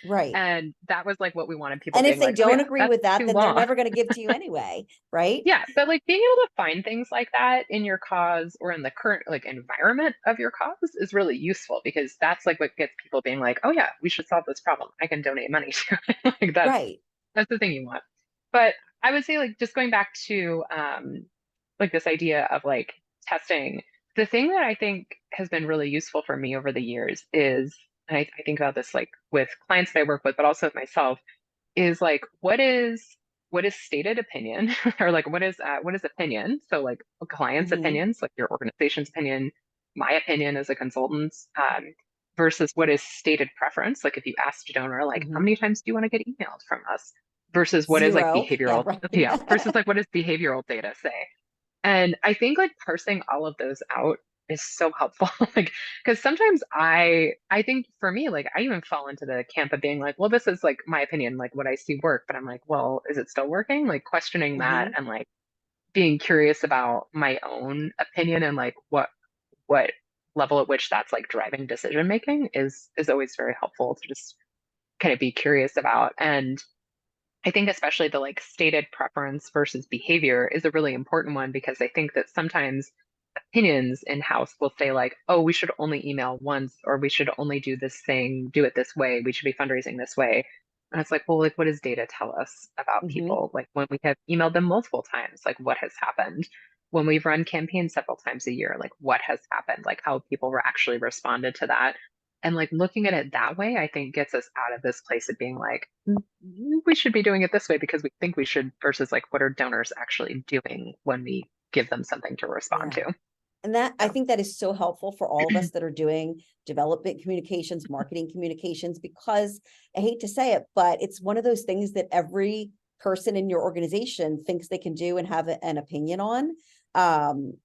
right. And that was like what we wanted people And if being they like, oh don't yeah, agree that's with that, too then they're long. never going to give to you anyway, right? Yeah, but like being able to find things like that in your cause or in the current like environment of your cause is really useful, because that's like what gets people being like, oh yeah, we should solve this problem. I can donate money to it. Like Right. that's the thing you want. But I would say like just going back to like this idea of like testing, the thing that I think has been really useful for me over the years is, and I think about this like with clients that I work with, but also with myself, is like what is stated opinion or like what is opinion, so like a client's Mhm, opinions, like your organization's opinion, my opinion as a consultant, versus what is stated preference, like if you asked a donor like how mhm. many times do you want to get emailed from us, versus what is like 0. Yeah, behavioral, right. yeah, versus like what does behavioral data say. And I think like parsing all of those out is so helpful. Like, because sometimes I think for me, like I even fall into the camp of being like, well, this is like my opinion, like what I see work, but I'm like, well, is it still working? Like questioning that Mhm. and like being curious about my own opinion and like what level at which that's like driving decision making is always very helpful to just kind of be curious about. And I think especially the like stated preference versus behavior is a really important one, because I think that sometimes opinions in house will say like, oh, we should only email once, or we should only do this thing, do it this way, we should be fundraising this way. And it's like, well, like what does data tell us about Mhm. people? Like when we have emailed them multiple times, like what has happened? When we've run campaigns several times a year, like what has happened? Like how people were actually responded to that. And like looking at it that way, I think gets us out of this place of being like, we should be doing it this way because we think we should, versus like, what are donors actually doing when we give them something to respond Yeah. to? And that I So, think that is so helpful for all of us that are doing development communications, marketing communications, because I hate to say it, but it's one of those things that every person in your organization thinks they can do and have an opinion on. Um,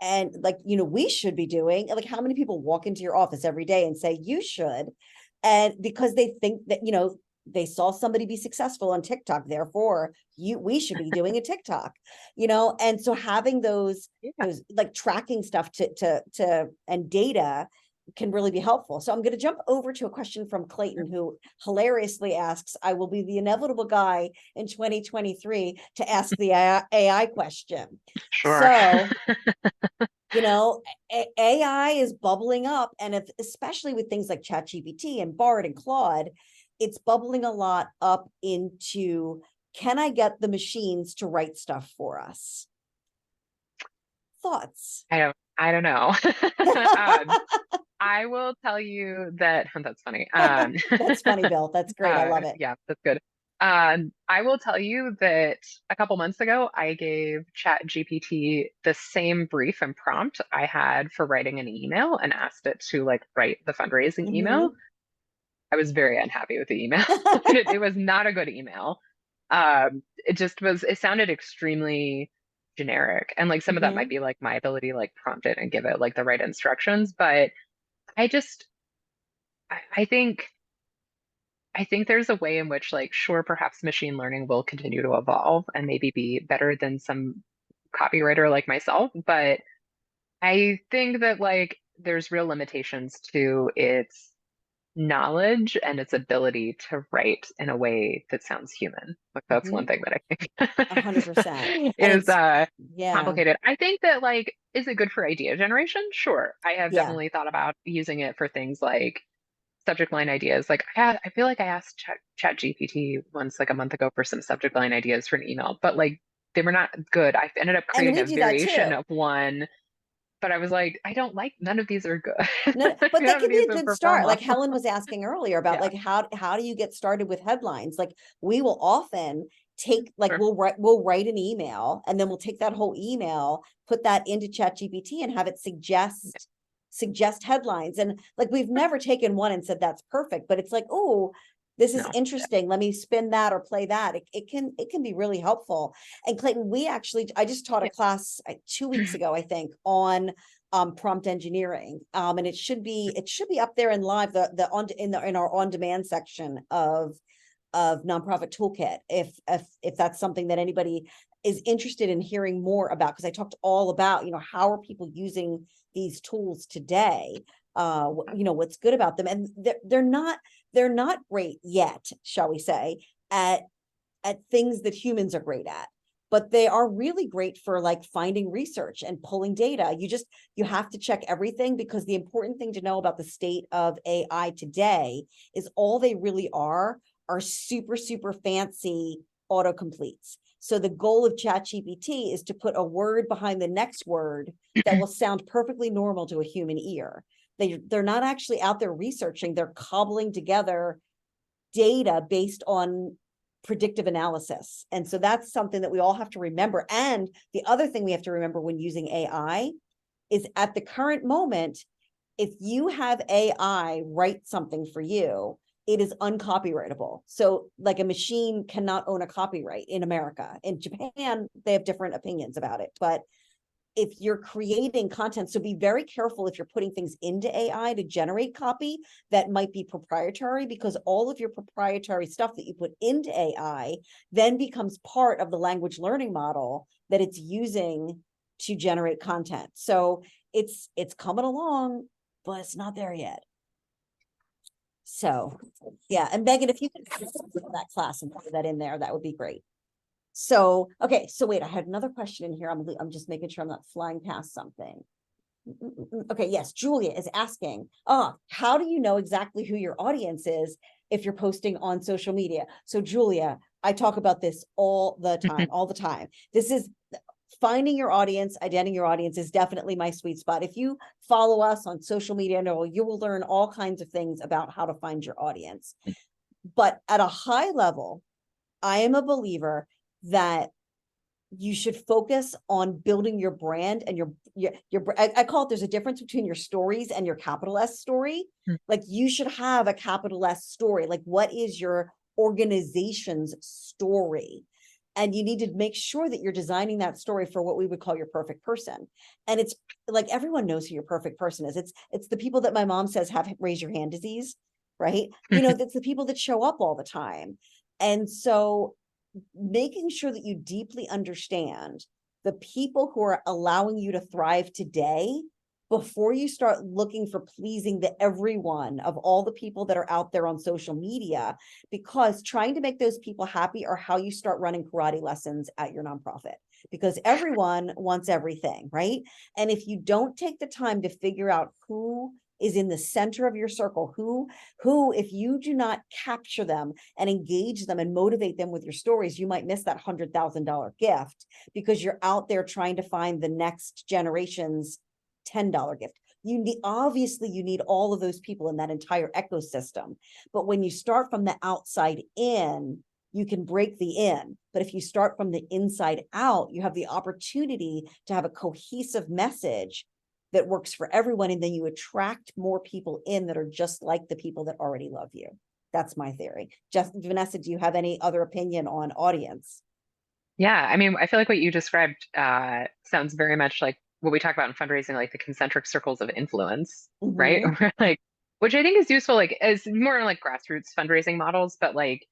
and like, we should be doing, like, how many people walk into your office every day and say, you should? And because they think that, they saw somebody be successful on TikTok, therefore we should be doing a TikTok, you know? And so having those like tracking stuff and data can really be helpful. So I'm going to jump over to a question from Clayton, who hilariously asks, I will be the inevitable guy in 2023 to ask the AI question. Sure. So, you know, AI is bubbling up, and especially with things like ChatGPT and Bard and Claude, it's bubbling a lot up into, can I get the machines to write stuff for us? Thoughts? I don't know. I will tell you that that's funny. That's funny, Bill. That's great. I love it. Yeah, that's good. I will tell you that a couple months ago, I gave ChatGPT the same brief and prompt I had for writing an email and asked it to like write the fundraising email. I was very unhappy with the email. It was not a good email. It sounded extremely generic. And like some of that might be like my ability to like prompt it and give it like the right instructions. But I just, I think there's a way in which, like, sure, perhaps machine learning will continue to evolve and maybe be better than some copywriter like myself. But I think that, like, there's real limitations to its knowledge and its ability to write in a way that sounds human. Like, that's one thing that I 100%. think And is yeah, complicated. I think that, like, is it good for idea generation? Sure. I have yeah. definitely thought about using it for things like subject line ideas. Like I feel like I asked Chat GPT once, like a month ago, for some subject line ideas for an email, but like they were not good. I ended up And creating we a do that variation too. of one, but I was like, I don't like, none of these are good. No, but that None of can be these a will good perform start. well. Like Helen was asking earlier about Yeah, like how do you get started with headlines? Like we will often take like sure. we'll write an email, and then we'll take that whole email, put that into ChatGPT and have it suggest headlines. And like we've never taken one and said that's perfect, but it's like, oh, this is No. interesting. Let me spin that or play that. It can be really helpful. And Clayton, I just taught a Yeah. class 2 weeks ago, I think, on prompt engineering. And it should be up there in live, in our on-demand section of Nonprofit Toolkit, if that's something that anybody is interested in hearing more about, because I talked all about, you know, how are people using these tools today, you know, what's good about them. And they're not great yet, shall we say, at things that humans are great at, but they are really great for like finding research and pulling data. You have to check everything, because the important thing to know about the state of AI today is all they really are super, super fancy autocompletes. So the goal of ChatGPT is to put a word behind the next word that will sound perfectly normal to a human ear. They're not actually out there researching, they're cobbling together data based on predictive analysis. And so that's something that we all have to remember. And the other thing we have to remember when using AI is, at the current moment, if you have AI write something for you, it is uncopyrightable. So like a machine cannot own a copyright in America. In Japan, they have different opinions about it, but if you're creating content, so be very careful if you're putting things into AI to generate copy that might be proprietary, because all of your proprietary stuff that you put into AI then becomes part of the language learning model that it's using to generate content. So it's coming along, but it's not there yet. So yeah, and Megan, if you could that class and put that in there, that would be great. So, okay, so wait, I had another question in here. I'm just making sure I'm not flying past something. Okay, yes, Julia is asking, how do you know exactly who your audience is if you're posting on social media? So Julia, I talk about this all the time. This is finding your audience, identifying your audience is definitely my sweet spot. If you follow us on social media, you will learn all kinds of things about how to find your audience. But at a high level, I am a believer that you should focus on building your brand and I call it, there's a difference between your stories and your capital S story. Like you should have a capital S story. Like, what is your organization's story? And you need to make sure that you're designing that story for what we would call your perfect person. And it's like, everyone knows who your perfect person is. It's the people that my mom says have raise your hand disease. right? You know, that's the people that show up all the time. And so making sure that you deeply understand the people who are allowing you to thrive today before you start looking for pleasing the everyone of all the people that are out there on social media, because trying to make those people happy are how you start running karate lessons at your nonprofit, because everyone wants everything, right? And if you don't take the time to figure out who is in the center of your circle, who, if you do not capture them and engage them and motivate them with your stories, you might miss that $100,000 gift because you're out there trying to find the next generation's $10 gift. Obviously you need all of those people in that entire ecosystem. But when you start from the outside in, you can break the in. But if you start from the inside out, you have the opportunity to have a cohesive message that works for everyone. And then you attract more people in that are just like the people that already love you. That's my theory. Just Vanessa, do you have any other opinion on audience? Yeah, I mean, I feel like what you described sounds very much like what we talk about in fundraising, like the concentric circles of influence, right? Mm-hmm. Where, like, which I think is useful, like as more like grassroots fundraising models, but like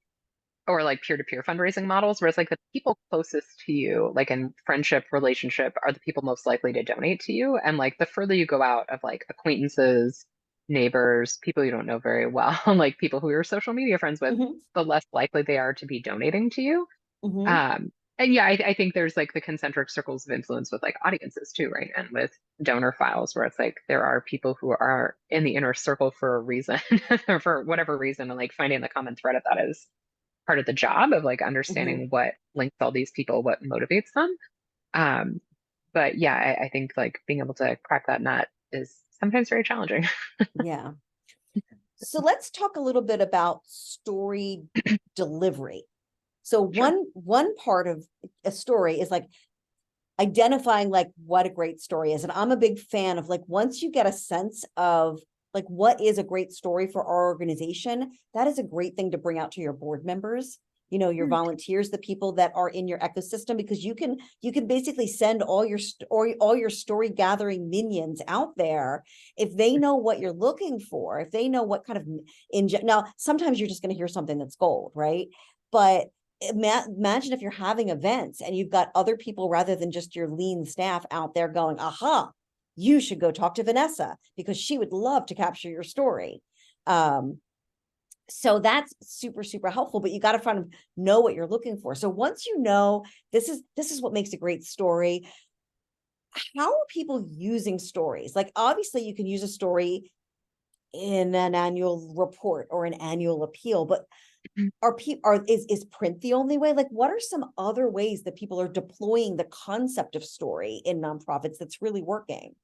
or like peer-to-peer fundraising models, where it's like the people closest to you, like in friendship relationship, are the people most likely to donate to you. And like the further you go out of like acquaintances, neighbors, people you don't know very well, like people who you're social media friends with, Mm-hmm. the less likely they are to be donating to you. Mm-hmm. Um, and yeah, I think there's like the concentric circles of influence with like audiences too, right? And with donor files, where it's like there are people who are in the inner circle for a reason, or for whatever reason, and like finding the common thread of that is part of the job of like Mm-hmm. understanding what links all these people, what motivates them. Um, but yeah, I think like being able to crack that nut is sometimes very challenging. Yeah. So let's talk a little bit about story delivery. So Sure. one part of a story is like identifying like what a great story is. And I'm a big fan of like once you get a sense of like what is a great story for our organization, that is a great thing to bring out to your board members, you know, your Mm. volunteers, the people that are in your ecosystem, because you can basically send all your story gathering minions out there. If they know what you're looking for, if they know what kind of now sometimes you're just going to hear something that's gold, right? But imagine if you're having events and you've got other people rather than just your lean staff out there going, aha, you should go talk to Vanessa because she would love to capture your story. So that's super, super helpful, but you got to kind of know what you're looking for. So once you know this is what makes a great story, how are people using stories? Like obviously you can use a story in an annual report or an annual appeal, but is print the only way? Like what are some other ways that people are deploying the concept of story in nonprofits that's really working?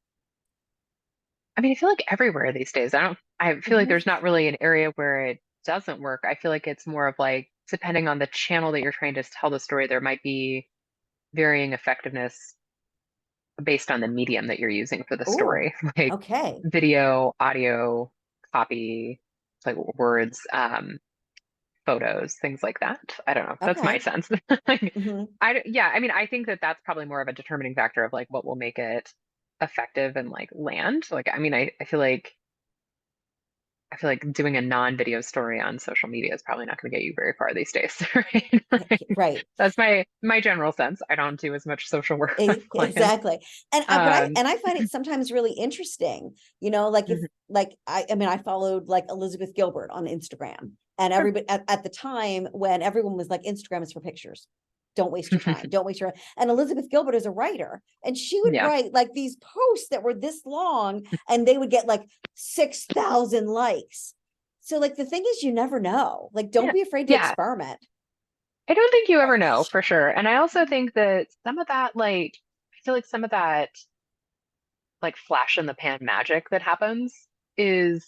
I mean, I feel like everywhere these days, I feel like Mhm. there's not really an area where it doesn't work. I feel like it's more of like, depending on the channel that you're trying to tell the story, there might be varying effectiveness based on the medium that you're using for the Oh, story, like okay. video, audio, copy, like words. Photos, things like that. I don't know. That's my Okay. sense. Like, Hmm. yeah, I mean, I think that that's probably more of a determining factor of like what will make it effective and like land. Like, I mean, I feel like doing a non-video story on social media is probably not going to get you very far these days, right? Like, Right. that's my general sense. I don't do as much social work with clients. Exactly. And Um, I find it sometimes really interesting, you know, like if mhm, like I mean I followed like Elizabeth Gilbert on Instagram, and sure. everybody at the time when everyone was like Instagram is for pictures. Don't waste your time. Don't waste your and Elizabeth Gilbert is a writer, and she would Yeah. write like these posts that were this long and they would get like 6,000 likes. So like the thing is you never know. Like don't Yeah. be afraid to Yeah. experiment. I don't think you ever know for sure. And I also think that some of that, like, I feel like some of that like flash in the pan magic that happens is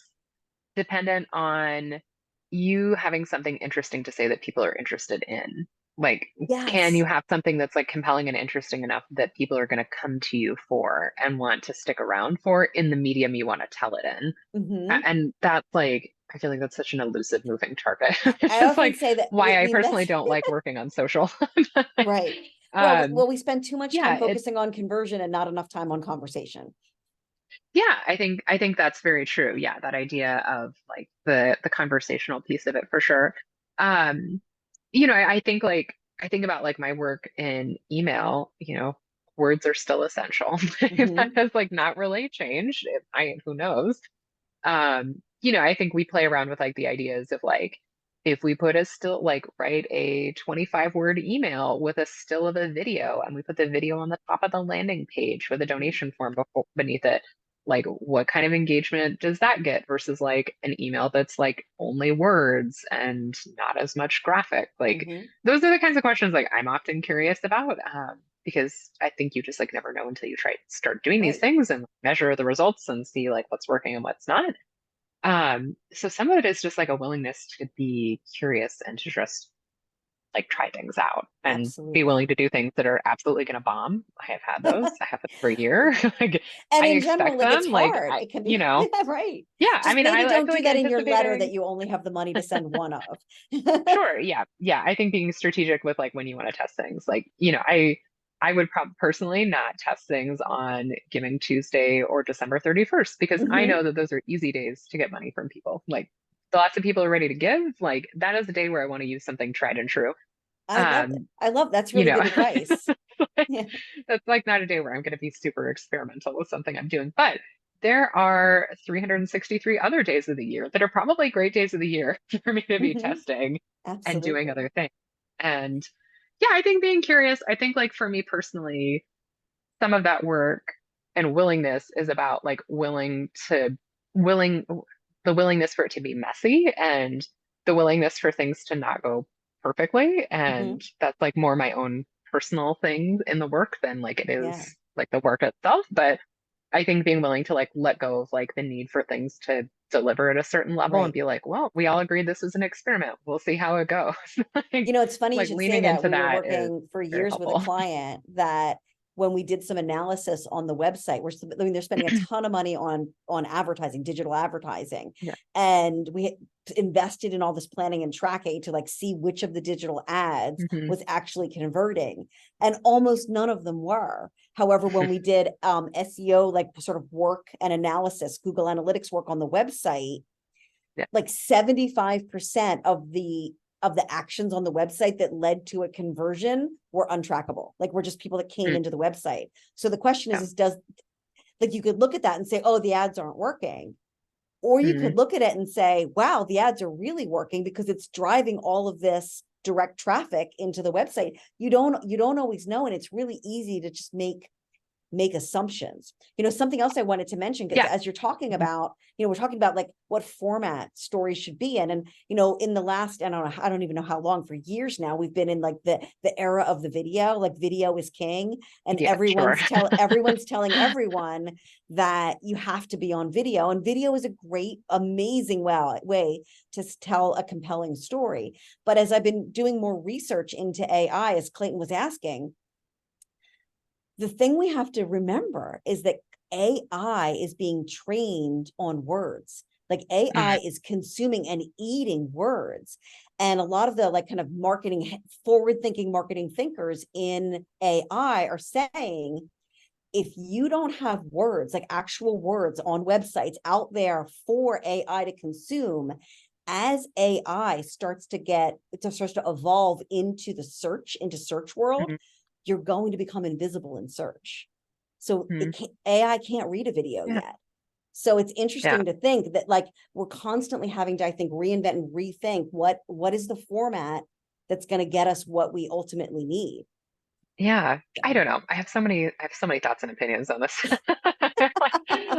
dependent on you having something interesting to say that people are interested in. Like, can you Yes. have something that's like compelling and interesting enough that people are going to come to you for and want to stick around for in the medium you want to tell it in? Hmm. And that's like, I feel like that's such an elusive moving target, which I is often like say that why I we personally miss don't like working on social. right. Um, Well, we spend too much time yeah, focusing on conversion and not enough time on conversation. Yeah, I think that's very true. Yeah, that idea of like the conversational piece of it for sure. Um, I think like I think about like my work in email, words are still essential. That Hmm. has like not really changed. Who knows? I think we play around with like the ideas of like if we put a still like write a 25-word email with a still of a video and we put the video on the top of the landing page with a donation form beneath it, like what kind of engagement does that get versus like an email that's like only words and not as much graphic? Like Hmm. those are the kinds of questions like I'm often curious about. Because I think you just like never know until you try start doing these Right. things and measure the results and see like what's working and what's not. So some of it is just like a willingness to be curious and to just like try things out and be willing Absolutely. to do things that are absolutely going to bomb. I have had those. I have them for a year. Like And I in general, expect like it's them. Like hard. I, It can be, yeah, right. yeah. I Just mean, maybe I don't feel do like that in your letter anticipating. that you only have the money to send one of. Sure. Yeah. Yeah. I think being strategic with like when you want to test things, like, I would personally not test things on Giving Tuesday or December 31st because I Hmm. know that those are easy days to get money from people. Like the lots of people are ready to give. Like that is a day where I want to use something tried and true. I love it. Um, I love that's you really know, good advice. like, Yeah. that's like not a day where I'm going to be super experimental with something I'm doing. But there are 363 other days of the year that are probably great days of the year for me to be Hmm. testing and doing Absolutely. other things. And yeah, I think being curious, I think like for me personally, some of that work and willingness is about like willing the willingness for it to be messy and the willingness for things to not go perfectly. Hmm. And that's like more my own personal thing in the work than like it Yeah. is like the work itself. But I think being willing to like let go of like the need for things to deliver at a certain level and Right. be like, well, we all agreed this is an experiment. We'll see how it goes. like, It's funny you like should say leaning that. into We were that is working for very years with a helpful. client that when we did some analysis on the website, I mean, they're spending a ton of money on advertising, digital advertising, Yeah. and we invested in all this planning and tracking to like see which of the digital ads Hmm. was actually converting, and almost none of them were. However, when we did SEO, like sort of work and analysis, Google Analytics work on the website, Yeah. like 75% of the actions on the website that led to a conversion were untrackable. Like we're just people that came Mm, into the website. So the question yeah. is does like you could look at that and say, oh, the ads aren't working. Or you Mm, could look at it and say, wow, the ads are really working because it's driving all of this direct traffic into the website. You don't always know. And it's really easy to just make assumptions. Something else I wanted to mention, because yeah. as you're talking Mhm. about, we're talking about like what format stories should be in. And, in the last, I don't even know how long, for years now, we've been in like the era of the video, like video is king. And Yeah, sure. everyone's telling everyone that you have to be on video. And video is a great, amazing way to tell a compelling story. But as I've been doing more research into AI, as Clayton was asking, the thing we have to remember is that AI is being trained on words. Like Mm, AI is consuming and eating words. And a lot of the like kind of marketing, forward thinking marketing thinkers in AI are saying, if you don't have words, like actual words on websites out there for AI to consume, as AI starts to evolve into search world, mhm, you're going to become invisible in search. So mhm. AI can't read a video Yeah, yet. So it's yeah, interesting to think that like we're constantly having to, I think, reinvent and rethink what is the format that's going to get us what we ultimately need. yeah. I So, don't know. I have so many thoughts and opinions on this.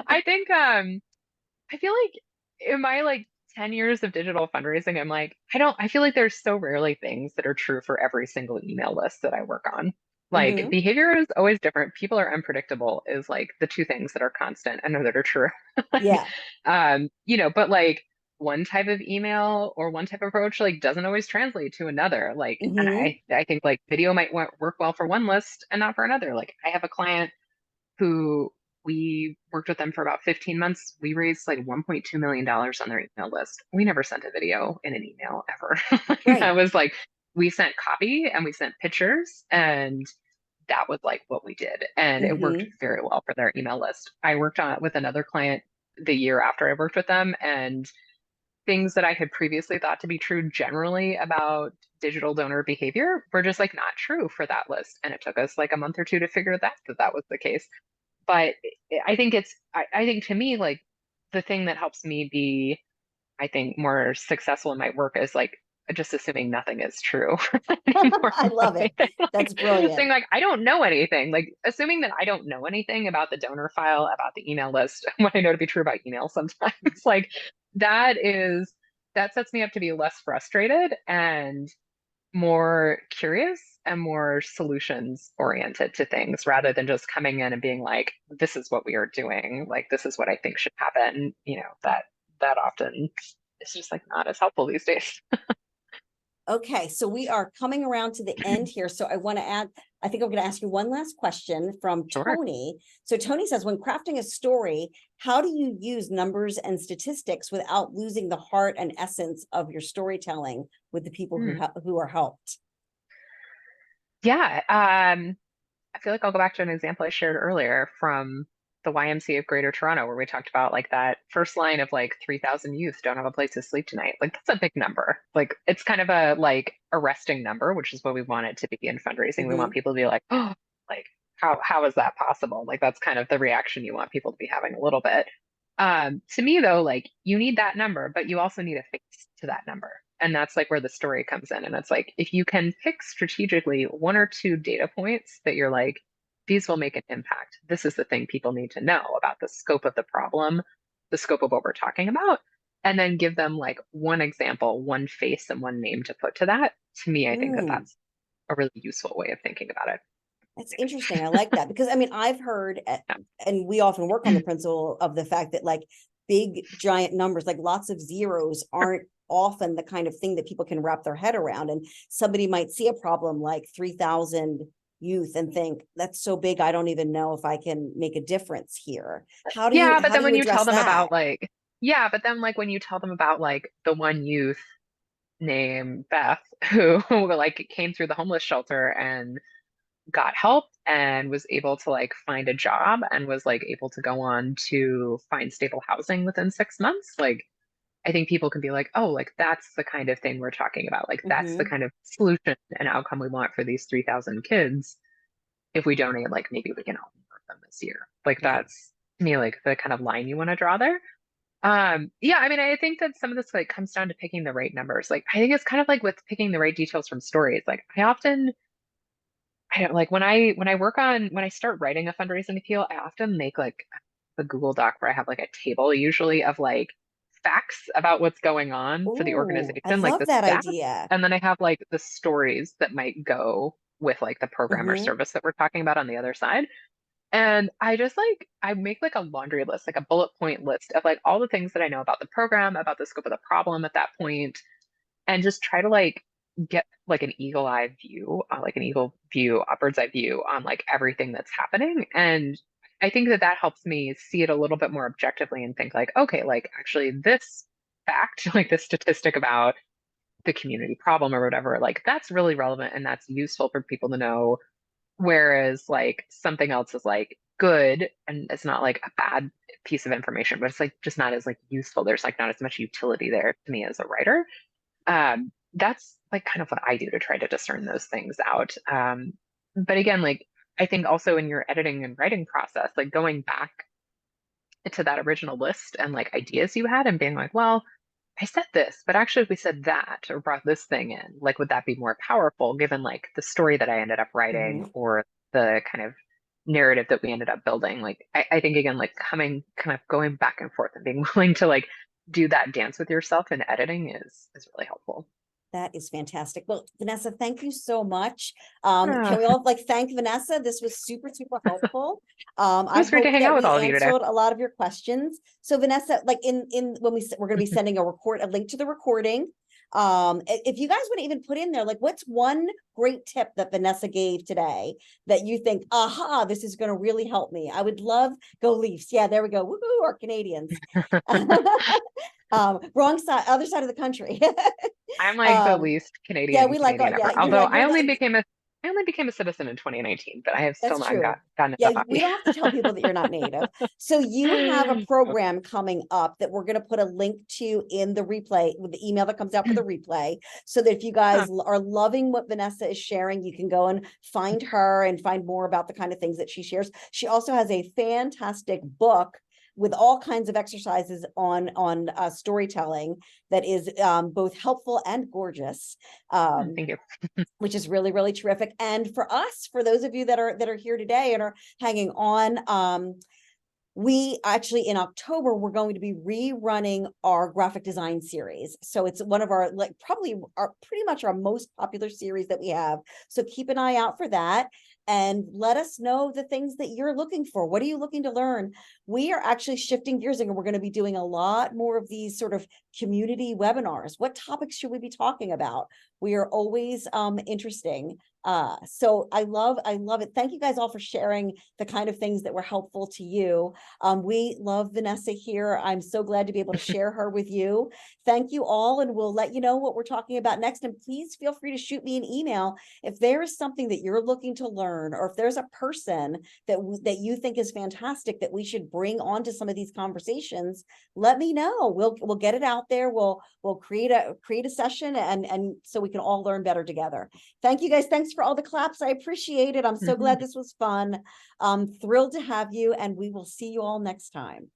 I think I feel like in my like 10 years of digital fundraising, I feel like there's so rarely things that are true for every single email list that I work on. Like mhm. behavior is always different. People are unpredictable is like the two things that are constant and that are true. Like, Yeah. but like one type of email or one type of approach like doesn't always translate to another. Like, and Mhm. I think like video might work well for one list and not for another. Like I have a client who we worked with them for about 15 months. We raised like $1.2 million on their email list. We never sent a video in an email ever. Right. That was like, we sent copy and we sent pictures and that was like what we did. And it worked Mm-hmm. very well for their email list. I worked on it with another client the year after I worked with them, and things that I had previously thought to be true generally about digital donor behavior were just like not true for that list. And it took us like a month or two to figure that was the case. But I think I think to me, like the thing that helps me be, I think, more successful in my work is like just assuming nothing is true anymore I about love it. anything. That's Like saying brilliant. like I don't know anything, like assuming that I don't know anything about the donor file, about the email list, what I know to be true about email sometimes. Like that is that sets me up to be less frustrated and more curious and more solutions oriented to things rather than just coming in and being like, this is what we are doing, like this is what I think should happen. That often is just like not as helpful these days. Okay, so we are coming around to the end here. So I want to add, I think I'm going to ask you one last question from Sure. Tony. So Tony says, when crafting a story, how do you use numbers and statistics without losing the heart and essence of your storytelling with the people Hmm. who are helped? Yeah. I feel like I'll go back to an example I shared earlier from the YMCA of Greater Toronto, where we talked about like that first line of like 3,000 youth don't have a place to sleep tonight. Like that's a big number. Like it's kind of a like arresting number, which is what we want it to be in fundraising. We want Mm-hmm. people to be like, oh, like how is that possible? Like that's kind of the reaction you want people to be having a little bit. To me though, like you need that number, but you also need a face to that number. And that's like where the story comes in. And it's like, if you can pick strategically one or two data points that you're like, these will make an impact. This is the thing people need to know about the scope of the problem, the scope of what we're talking about, and then give them like one example, one face, and one name to put to that. To me, I think that Mm. that's a really useful way of thinking about it. That's interesting. I like that because I mean, I've heard, Yeah. and we often work on the principle of the fact that like big giant numbers, like lots of zeros, aren't often the kind of thing that people can wrap their head around. And somebody might see a problem like 3,000 youth and think that's so big, I don't even know if I can make a difference here. Yeah, but How then do you when you tell address them that? about like, yeah, but then like when you tell them about like the one youth named Beth who like came through the homeless shelter and got help and was able to like find a job and was like able to go on to find stable housing within 6 months. Like I think people can be like, oh, like that's the kind of thing we're talking about. Like that's the Mm-hmm. kind of solution and outcome we want for these 3,000 kids. If we donate, like maybe we can help them this year. Like Right. that's to me like the kind of line you want to draw there. Yeah, I mean, I think that some of this like comes down to picking the right numbers. Like I think it's kind of like with picking the right details from stories. Like I don't like when I start writing a fundraising appeal, I often make like the Google Doc where I have like a table usually of like facts about what's going on for the Oh, I organization, like love the that stats, idea. and then I have like the stories that might go with like the program or Mm-hmm. service that we're talking about on the other side. And I just like I make like a laundry list, like a bullet point list of like all the things that I know about the program, about the scope of the problem at that point, and just try to like get like an eagle eye view, like an eagle view, a bird's eye view on like everything that's happening. And I think that that helps me see it a little bit more objectively and think like, okay, like actually this fact, like this statistic about the community problem or whatever, like that's really relevant and that's useful for people to know. Whereas like something else is like good and it's not like a bad piece of information, but it's like just not as like useful. There's like not as much utility there to me as a writer. That's like kind of what I do to try to discern those things out. But again, like I think also in your editing and writing process, like going back to that original list and like ideas you had and being like, well, I said this, but actually if we said that or brought this thing in, like would that be more powerful given like the story that I ended up writing Mm-hmm. or the kind of narrative that we ended up building? Like I think again, like coming kind of going back and forth and being willing to like do that dance with yourself in editing is really helpful. That is fantastic. Well, Vanessa, thank you so much. Yeah. Can we all like thank Vanessa? This was super, super helpful. It I was great to hope hang out that with we all of you today. answered a lot of your questions. So Vanessa, like in when we're going to be sending a link to the recording. If you guys want to even put in there, like what's one great tip that Vanessa gave today that you think, aha, this is going to really help me. I would love go Leafs. Yeah, there we go. Woohoo, our Canadians. Wrong side, other side of the country. I'm like the um, least yeah, Canadian we like, Canadian yeah, ever. Although I you're only like, became a I only became a citizen in 2019, but I have still That's not true. gotten it Yeah, up on we don't have to tell people that you're not native. So you have a me. program coming up that we're going to put a link to in the replay with the email that comes out for the replay. So that if you guys Huh. are loving what Vanessa is sharing, you can go and find her and find more about the kind of things that she shares. She also has a fantastic book with all kinds of exercises on storytelling that is both helpful and gorgeous. Thank you. Which is really, really terrific. And for us, for those of you that are here today and are hanging on, we actually in October, we're going to be rerunning our graphic design series. So it's one of our, like, probably our pretty much our most popular series that we have. So keep an eye out for that and let us know the things that you're looking for. What are you looking to learn? We are actually shifting gears and we're going to be doing a lot more of these sort of community webinars. What topics should we be talking about? We are always interesting. So I love it. Thank you guys all for sharing the kind of things that were helpful to you. We love Vanessa here. I'm so glad to be able to share her with you. Thank you all, and we'll let you know what we're talking about next. And please feel free to shoot me an email if there is something that you're looking to learn, or if there's a person that you think is fantastic that we should bring onto some of these conversations. Let me know. We'll get it out there. We'll create a session, and so we can all learn better together. Thank you guys. Thanks for all the claps. I appreciate it. I'm so glad this was fun. Thrilled to have you, and we will see you all next time.